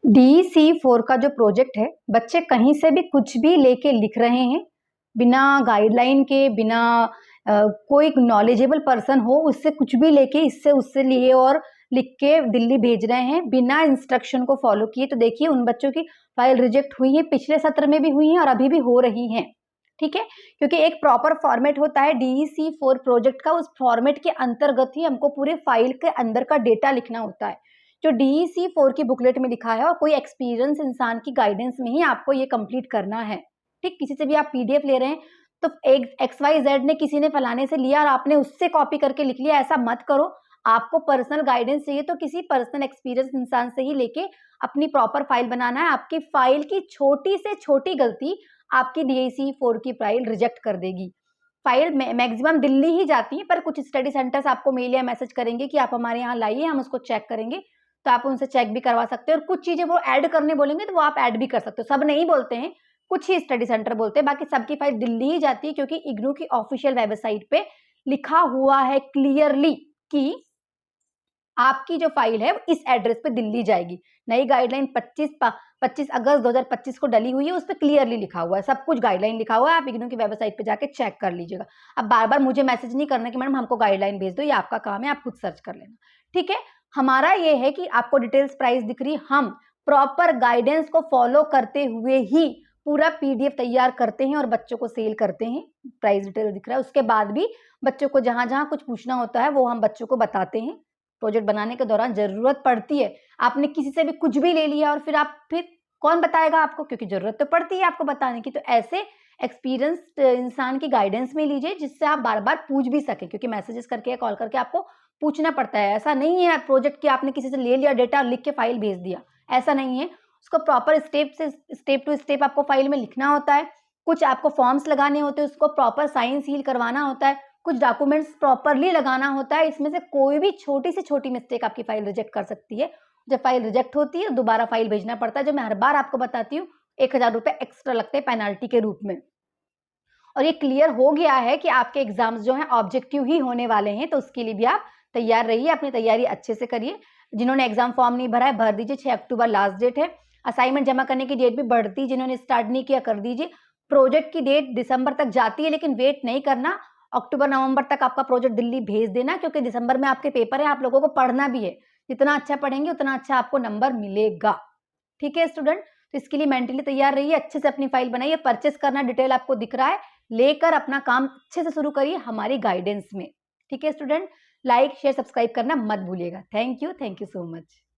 DEC4 का जो project है, बच्चे कहीं से भी कुछ भी लेके लिख रहे हैं, बिना गाइडलाइन के, बिना कोई नॉलेजेबल पर्सन हो उससे कुछ भी लेके इससे उससे लिए और लिख के दिल्ली भेज रहे हैं बिना इंस्ट्रक्शन को फॉलो किए। तो देखिए उन बच्चों की फाइल रिजेक्ट हुई है, पिछले सत्र में भी हुई है और अभी भी हो रही हैं। ठीक है, क्योंकि एक प्रॉपर फॉर्मेट होता है DEC4 प्रोजेक्ट का, उस फॉर्मेट के अंतर्गत ही हमको पूरे फाइल के अंदर का डेटा लिखना होता है जो DEC4 की बुकलेट में लिखा है, और कोई एक्सपीरियंस इंसान की गाइडेंस में ही आपको ये कंप्लीट करना है। ठीक, किसी से भी आप PDF ले रहे हैं तो एक XYZ ने किसी ने फलाने से लिया और आपने उससे कॉपी करके लिख लिया, ऐसा मत करो। आपको पर्सनल गाइडेंस चाहिए तो किसी पर्सनल एक्सपीरियंस इंसान से ही लेके अपनी प्रॉपर फाइल बनाना है। आपकी फाइल की छोटी से छोटी गलती आपकी DEC4 की फाइल रिजेक्ट कर देगी। फाइल मैक्सिमम दिल्ली ही जाती है, पर कुछ स्टडी सेंटर्स आपको मेल या मैसेज करेंगे कि आप हमारे यहाँ लाइए, हम उसको चेक करेंगे, तो आप उनसे चेक भी करवा सकते हैं। और कुछ चीजें वो ऐड करने बोलेंगे तो वो आप ऐड भी कर सकते हो। सब नहीं बोलते हैं, कुछ ही स्टडी सेंटर बोलते हैं, बाकी सबकी फाइल दिल्ली ही जाती है, क्योंकि इग्नू की ऑफिशियल वेबसाइट पे लिखा हुआ है क्लियरली कि आपकी जो फाइल है इस एड्रेस पे दिल्ली जाएगी। नई गाइडलाइन 25 अगस्त 2025 को डली हुई है, उस पर क्लियरली लिखा हुआ है, सब कुछ गाइडलाइन लिखा हुआ है। आप इग्नू की वेबसाइट पे जाके चेक कर लीजिएगा। अब बार बार मुझे मैसेज नहीं करना कि मैडम हमको गाइडलाइन भेज दो, ये आपका काम है, आप खुद सर्च कर लेना। ठीक है, हमारा ये है कि आपको डिटेल्स प्राइस दिख रही है, हम प्रॉपर गाइडेंस को फॉलो करते हुए ही पूरा PDF तैयार करते हैं और बच्चों को सेल करते हैं। प्राइस डिटेल दिख रहा है, उसके बाद भी बच्चों को जहां जहां कुछ पूछना होता है वो हम बच्चों को बताते हैं। प्रोजेक्ट बनाने के दौरान जरूरत पड़ती है, आपने किसी से भी कुछ भी ले लिया और फिर कौन बताएगा आपको, क्योंकि जरूरत तो पड़ती है आपको बताने की। तो ऐसे एक्सपीरियंस्ड इंसान की गाइडेंस में लीजिए जिससे आप बार बार पूछ भी सके, क्योंकि मैसेजेस करके या कॉल करके आपको पूछना पड़ता है। ऐसा नहीं है प्रोजेक्ट की आपने किसी से ले लिया डेटा, लिख के फाइल भेज दिया, ऐसा नहीं है। उसको प्रॉपर स्टेप टू स्टेप आपको फाइल में लिखना होता है। कुछ आपको फॉर्म्स लगाने होते हैं, उसको प्रॉपर साइन सील करवाना होता है, कुछ डॉक्यूमेंट्स प्रॉपरली लगाना होता है। इसमें से कोई भी छोटी से छोटी मिस्टेक आपकी फाइल रिजेक्ट कर सकती है। जब फाइल रिजेक्ट होती है दोबारा फाइल भेजना पड़ता है, जो मैं हर बार आपको बताती हूँ। 1000 रुपए एक्स्ट्रा लगते हैं पेनाल्टी के रूप में। और ये क्लियर हो गया है कि आपके एग्जाम्स जो हैं ऑब्जेक्टिव ही होने वाले हैं, तो उसके लिए भी आप तैयार रहिए, अपनी तैयारी अच्छे से करिए। जिन्होंने एग्जाम फॉर्म नहीं भरा है भर दीजिए, 6 अक्टूबर लास्ट डेट है। असाइनमेंट जमा करने की डेट भी बढ़ती, जिन्होंने स्टार्ट नहीं किया कर दीजिए। प्रोजेक्ट की डेट दिसंबर तक जाती है, लेकिन वेट नहीं करना, अक्टूबर नवंबर तक आपका प्रोजेक्ट दिल्ली भेज देना, क्योंकि दिसंबर में आपके पेपर है, आप लोगों को पढ़ना भी है। जितना अच्छा पढ़ेंगे उतना अच्छा आपको नंबर मिलेगा। ठीक है स्टूडेंट, तो इसके लिए मेंटली तैयार रहिए, अच्छे से अपनी फाइल बनाइए। परचेस करना डिटेल आपको दिख रहा है, लेकर अपना काम अच्छे से शुरू करिए हमारी गाइडेंस में। ठीक है स्टूडेंट, लाइक शेयर सब्सक्राइब करना मत भूलिएगा। Thank you so much.